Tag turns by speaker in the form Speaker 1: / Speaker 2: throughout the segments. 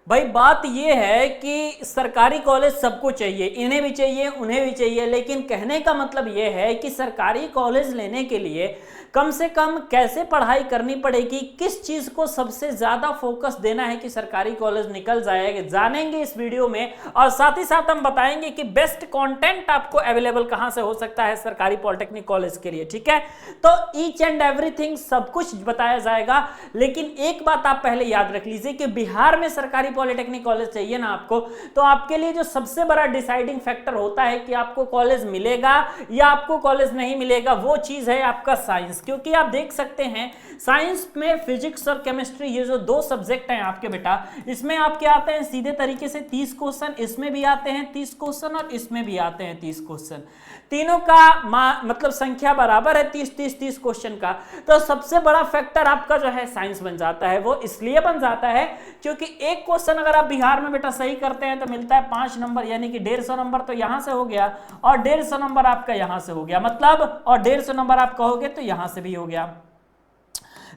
Speaker 1: भाई बात ये है कि सरकारी कॉलेज सबको चाहिए, इन्हें भी चाहिए उन्हें भी चाहिए, लेकिन कहने का मतलब ये है कि सरकारी कॉलेज लेने के लिए कम से कम कैसे पढ़ाई करनी पड़ेगी, किस चीज को सबसे ज्यादा फोकस देना है कि सरकारी कॉलेज निकल जाएगा, जानेंगे इस वीडियो में। और साथ ही साथ हम बताएंगे कि बेस्ट कंटेंट आपको अवेलेबल कहां से हो सकता है सरकारी पॉलिटेक्निक कॉलेज के लिए, ठीक है। तो ईच एंड एवरीथिंग सब कुछ बताया जाएगा। लेकिन एक बात आप पहले याद रख लीजिए कि बिहार में सरकारी पॉलिटेक्निक कॉलेज चाहिए ना आपको, तो आपके लिए जो सबसे बड़ा डिसाइडिंग फैक्टर होता है कि आपको कॉलेज मिलेगा या आपको कॉलेज नहीं मिलेगा, वो चीज है आपका साइंस। क्योंकि आप देख सकते हैं साइंस में फिजिक्स और केमिस्ट्री, ये जो दो सब्जेक्ट हैं आपके बेटा, इसमें आपके आते हैं सीधे तरीके से 30 क्वेश्चन, इसमें भी आते हैं 30 क्वेश्चन और इसमें भी आते हैं 30 क्वेश्चन। तीनों का मतलब संख्या बराबर है 30 क्वेश्चन का। तो सबसे बड़ा फैक्टर आपका जो है साइंस बन जाता है। वो इसलिए बन जाता है क्योंकि एक क्वेश्चन अगर आप बिहार में बेटा सही करते हैं तो मिलता है 5 नंबर, यानी कि 150 नंबर तो यहां से हो गया और 150 नंबर आपका यहां से हो गया, मतलब और 150 नंबर आप कहोगे तो यहां से भी हो गया।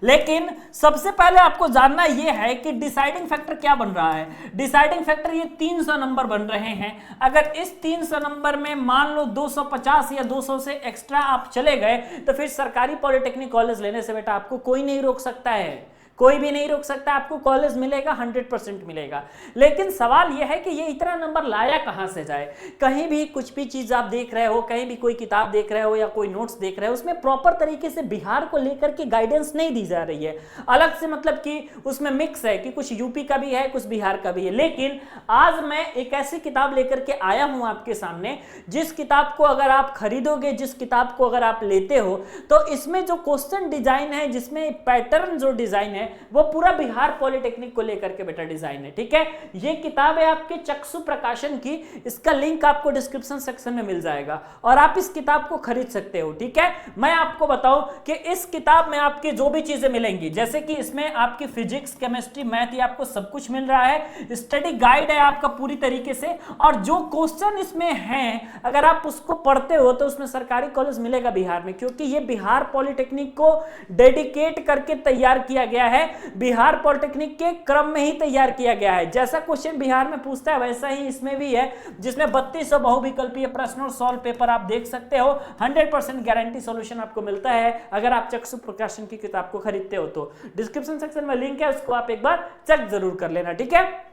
Speaker 1: लेकिन सबसे पहले आपको जानना यह है कि डिसाइडिंग फैक्टर क्या बन रहा है। डिसाइडिंग फैक्टर ये 300 नंबर बन रहे हैं। अगर इस 300 नंबर में मान लो 250 या 200 से एक्स्ट्रा आप चले गए तो फिर सरकारी पॉलिटेक्निक कॉलेज लेने से बेटा आपको कोई नहीं रोक सकता है, कोई भी नहीं रोक सकता, आपको कॉलेज मिलेगा, 100% मिलेगा। लेकिन सवाल यह है कि ये इतना नंबर लाया कहां से जाए। कहीं भी कुछ भी चीज आप देख रहे हो, कहीं भी कोई किताब देख रहे हो या कोई नोट्स देख रहे हो, उसमें प्रॉपर तरीके से बिहार को लेकर के गाइडेंस नहीं दी जा रही है। अलग से मतलब कि उसमें मिक्स है कि कुछ यूपी का भी है कुछ बिहार का भी है। लेकिन आज मैं एक ऐसी किताब लेकर के आया हूं आपके सामने, जिस किताब को अगर आप खरीदोगे, जिस किताब को अगर आप लेते हो, तो इसमें जो क्वेश्चन डिजाइन है, जिसमें पैटर्न जो डिजाइन है, वो पूरा बिहार पॉलिटेक्निक को लेकर के बेटा डिजाइन है, ठीक है। ये किताब है आपके चक्षु प्रकाशन की, इसका लिंक आपको डिस्क्रिप्शन सेक्शन में मिल जाएगा और आप इस किताब को खरीद सकते हो, ठीक है। मैं आपको बताऊं कि इस किताब में आपकी जो भी चीजें मिलेंगी, जैसे कि इसमें आपकी फिजिक्स, केमिस्ट्री, मैथ, ये आपको सब कुछ मिल रहा है। स्टडी गाइड है आपका पूरी तरीके से, और जो क्वेश्चन इसमें हैं अगर आप उसको पढ़ते हो तो उसमें सरकारी कॉलेज मिलेगा बिहार में, क्योंकि ये बिहार पॉलिटेक्निक को डेडिकेट करके तैयार किया गया है, बिहार पॉलिटेक्निक के क्रम में ही तैयार किया गया है। जैसा क्वेश्चन बिहार में पूछता है वैसा ही इसमें भी है, जिसमें 3200 बहुविकल्पीय प्रश्न और सॉल्व पेपर आप देख सकते हो। 100% गारंटी सॉल्यूशन आपको मिलता है अगर आप चक्षु प्रकाशन की किताब को खरीदते हो तो। डिस्क्रिप्शन सेक्शन में लिंक है, उसको आप एक बार चेक जरूर कर लेना, ठीक है।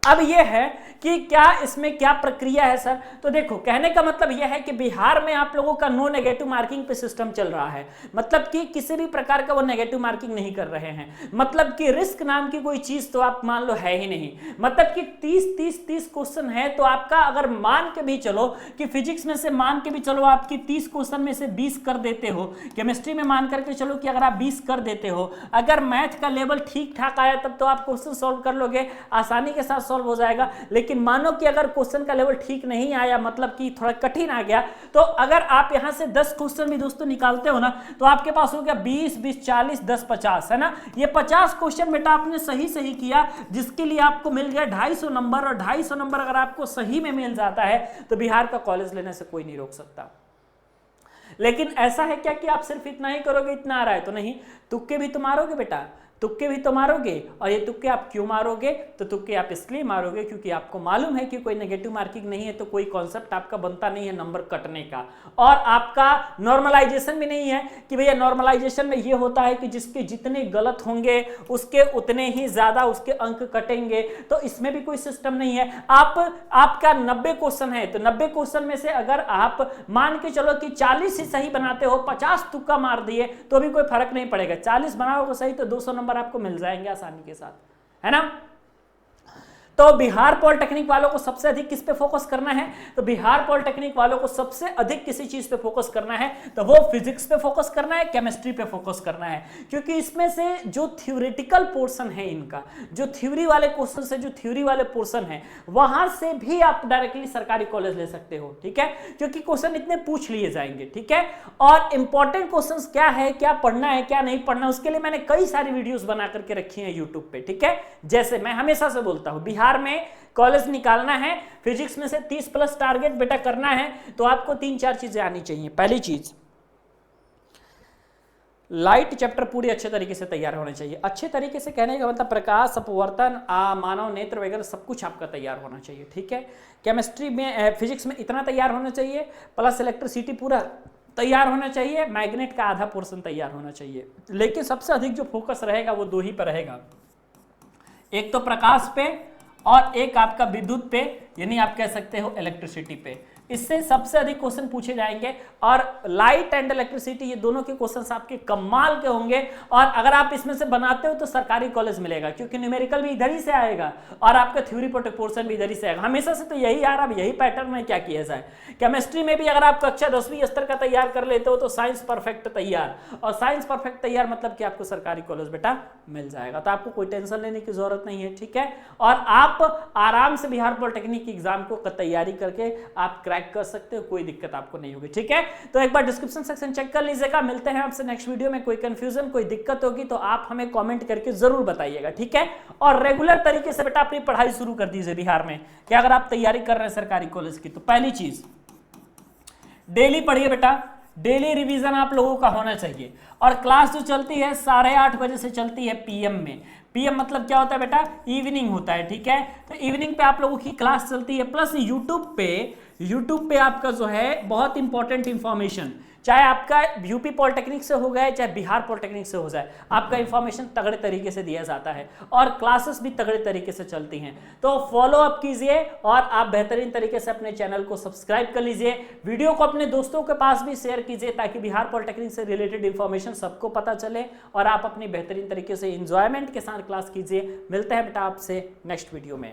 Speaker 1: अब यह है कि क्या इसमें क्या प्रक्रिया है सर, तो देखो कहने का मतलब यह है कि बिहार में आप लोगों का नो नेगेटिव मार्किंग पे सिस्टम चल रहा है, मतलब कि किसी भी प्रकार का वो नेगेटिव मार्किंग नहीं कर रहे हैं। मतलब कि रिस्क नाम की कोई चीज तो आप मान लो है ही नहीं। मतलब कि 30 क्वेश्चन है तो आपका अगर मान के भी चलो कि फिजिक्स में से मान के भी चलो आपकी 30 क्वेश्चन में से 20 कर देते हो, केमिस्ट्री में मान करके चलो कि अगर आप 20 कर देते हो, अगर मैथ का लेवल ठीक ठाक आया तब तो आप क्वेश्चन सॉल्व कर लोगे, आसानी के साथ सॉल्व हो जाएगा। लेकिन मानो कि अगर क्वेश्चन का लेवल ठीक नहीं आया, मतलब कि थोड़ा कठिन आ गया, तो अगर आप यहां से 10 क्वेश्चन भी दोस्तों निकालते हो ना, तो आपके पास हो गया 20 20 40 10 50, है ना। ये 50 क्वेश्चन बेटा आपने सही किया, जिसके लिए आपको मिल गया 250 नंबर, और 250 नंबर अगर आपको सही में मिल जाता है तो बिहार का कॉलेज लेने से कोई नहीं रोक सकता। लेकिन ऐसा है क्या कि आप सिर्फ इतना ही करोगे, इतना आ रहा है तो नहीं, तुक्के भी तो मारोगे बेटा, तुक्के भी तो मारोगे। और ये तुक्के आप क्यों मारोगे, तो तुक्के आप इसलिए मारोगे क्योंकि आपको मालूम है कि कोई नेगेटिव मार्किंग नहीं है तो कोई कॉन्सेप्ट आपका बनता नहीं है नंबर कटने का, और आपका नॉर्मलाइजेशन भी नहीं है कि भैया नॉर्मलाइजेशन में ये होता है कि जिसके जितने गलत होंगे उसके उतने ही ज्यादा उसके अंक कटेंगे, तो इसमें भी कोई सिस्टम नहीं है। आपका 90 क्वेश्चन है तो 90 क्वेश्चन में से अगर आप मान के चलो कि 40 ही सही बनाते हो, 50 तुक्का मार दिए तो भी कोई फर्क नहीं पड़ेगा। 40 बनाओगे सही तो 200 नंबर आपको मिल जाएंगे आसानी के साथ, है ना। तो बिहार पॉलिटेक्निक वालों को सबसे अधिक किस पे फोकस करना है, तो बिहार पॉलिटेक्निक वालों को सबसे अधिक किसी चीज पे फोकस करना है तो वो फिजिक्स पे फोकस करना है, केमिस्ट्री पे फोकस करना है। क्योंकि इसमें से जो थ्योरेटिकल पोर्शन है इनका, जो थ्योरी वाले क्वेश्चन से जो थ्योरी वाले पोर्शन है, वहां से भी आप डायरेक्टली सरकारी कॉलेज ले सकते हो, ठीक है, क्योंकि क्वेश्चन इतने पूछ लिए जाएंगे, ठीक है। और इंपॉर्टेंट क्वेश्चन क्या है, क्या पढ़ना है क्या नहीं पढ़ना, उसके लिए मैंने कई सारी वीडियोस बना करके रखी है यूट्यूब पे, ठीक है। जैसे मैं हमेशा से बोलता हूं, बिहार में कॉलेज निकालना है, फिजिक्स में से 30+ टारगेट बेटा करना है, तो आपको 3-4 चीजें आनी चाहिए। पहली चीज, लाइट चैप्टर पूरी अच्छे तरीके से तैयार होना चाहिए। अच्छे तरीके से कहने का मतलब प्रकाश अपवर्तन, मानव नेत्र वगैरह सब कुछ आपका तैयार होना चाहिए, ठीक है। केमिस्ट्री में, फिजिक्स में इतना तैयार होना चाहिए, प्लस इलेक्ट्रिसिटी पूरा तैयार होना चाहिए, मैग्नेट का आधा पोर्शन तैयार होना चाहिए। लेकिन सबसे अधिक जो फोकस रहेगा वो दो ही पर रहेगा, एक तो प्रकाश पे और एक आपका विद्युत पे, यानी आप कह सकते हो इलेक्ट्रिसिटी पे। इससे सबसे अधिक क्वेश्चन पूछे जाएंगे और लाइट एंड इलेक्ट्रिसिटी ये दोनों के क्वेश्चंस आपके कमाल के होंगे। और अगर आप इसमें से बनाते हो तो सरकारी कॉलेज मिलेगा, क्योंकि न्यूमेरिकल भी इधर ही से आएगा और आपका थ्योरी पोर्शन भी इधर ही से आएगा। हमेशा से तो यही आ रहा है, यही पैटर्न में क्या किया जाए। केमिस्ट्री में भी अगर आप कक्षा 10वीं स्तर का तैयार कर लेते हो तो साइंस परफेक्ट तैयार, और साइंस परफेक्ट तैयार मतलब कि आपको सरकारी कॉलेज बेटा मिल जाएगा, तो आपको कोई टेंशन लेने की जरूरत नहीं है, ठीक है। और आप आराम से बिहार पॉलिटेक्निक एग्जाम को तैयारी करके आप क्रैक कर सकते हो, कोई दिक्कत आपको नहीं होगी, ठीक है। तो एक बार डिस्क्रिप्शन सेक्शन चेक कर लीजिएगा। मिलते हैं आपसे नेक्स्ट वीडियो में। कोई कंफ्यूजन, कोई दिक्कत होगी तो आप हमें कमेंट करके जरूर बताइएगा, ठीक है। और रेगुलर तरीके से बेटा अपनी पढ़ाई शुरू कर दीजिए बिहार में, कि अगर आप तैयारी कर रहे हैं सरकारी कॉलेज की तो पहली चीज डेली पढ़िए बेटा, डेली रिवीजन आप लोगों का होना चाहिए। और क्लास जो चलती है 8:30 बजे से चलती है पीएम में। पीएम मतलब क्या होता है बेटा, इवनिंग होता है, ठीक है। तो इवनिंग पे आप लोगों की क्लास चलती है। प्लस यूट्यूब पे आपका जो है बहुत इंपॉर्टेंट इंफॉर्मेशन, चाहे आपका यूपी पॉलिटेक्निक से हो गए चाहे बिहार पॉलिटेक्निक से हो जाए, आपका इंफॉर्मेशन तगड़े तरीके से दिया जाता है और क्लासेस भी तगड़े तरीके से चलती हैं। तो फॉलो अप कीजिए और आप बेहतरीन तरीके से अपने चैनल को सब्सक्राइब कर लीजिए। वीडियो को अपने दोस्तों के पास भी शेयर कीजिए ताकि बिहार पॉलिटेक्निक से रिलेटेड इंफॉर्मेशन सबको पता चले और आप अपनी बेहतरीन तरीके से इंजॉयमेंट के साथ क्लास कीजिए। मिलते हैं बेटा आपसे नेक्स्ट वीडियो में।